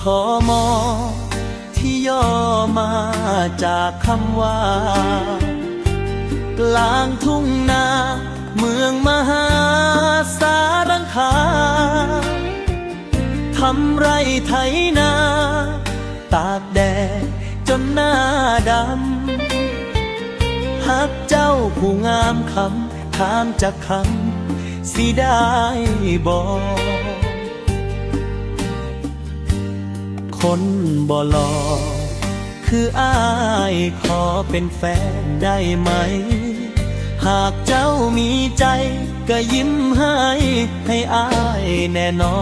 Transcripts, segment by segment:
ทม.ที่ย่อมาจากคำว่ากลางทุ่งนาเมืองมหาสารคามทำไรไถนาตากแดดจนหน้าดำหักเจ้าผู้งามคำถามจากคำสิได้บอกคนบ่หล่อคืออ้ายขอเป็นแฟนได้ไหมหากเจ้ามีใจก็ยิ้มให้อ้ายแน่นอ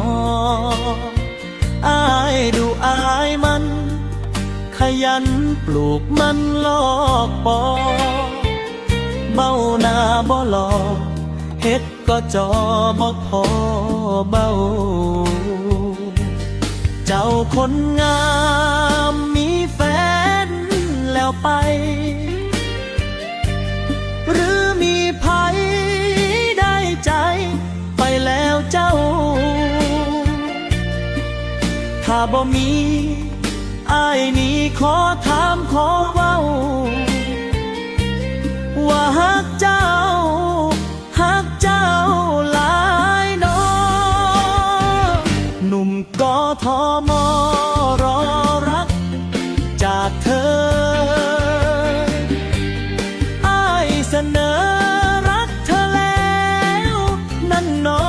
นอ้ายดูอ้ายมันขยันปลูกมันลอกปอเบ้าหน้าบ่หลอกเฮ็ดก็จอบ่พอเบ้าเจ้าคนงามมีแฟนแล้วไปหรือมีภัยได้ใจไปแล้วเจ้าถ้าบ่มีอ้ายนี้ขอถามขอเว้าว่าฮักเจ้าหลายน้อหนุ่มกทม.รอรักจากเธออ้ายเสนอรักเธอแล้วนั่นน้อ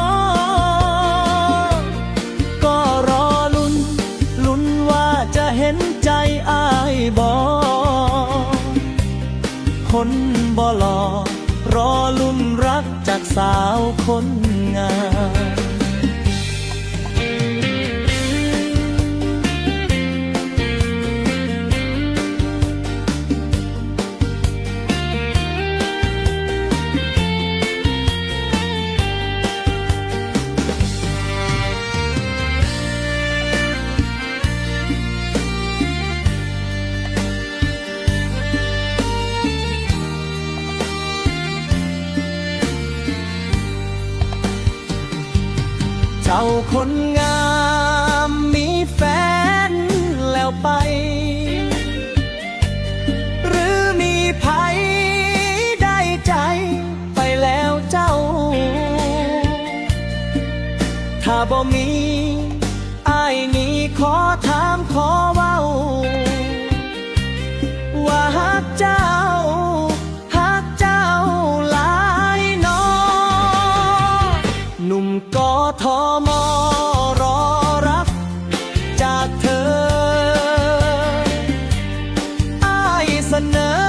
ก็รอลุ้นว่าจะเห็นใจอ้ายบ่คนบ่หล่อรอลุ้นรักจากสาวคนงามเจ้าคนงามมีแฟนแล้วไปหรือมีภัยได้ใจไปแล้วเจ้าถ้าบ่มีอ้ายนี้ขอถามขอเว้าว่าฮักเจ้าหลายน้อหนุ่มกทม.รอรับจากเธออ้ายเสนอ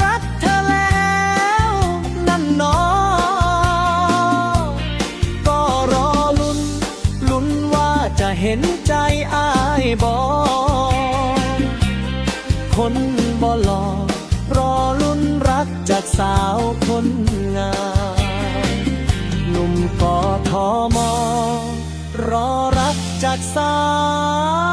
รักเธอแล้วนั่นน้อก็รอลุ้นว่าจะเห็นใจอ้ายบ่คนบ่หล่อรอลุ้นรักจากสาวคนงามหนุ่มกทม.รอรักจากสาว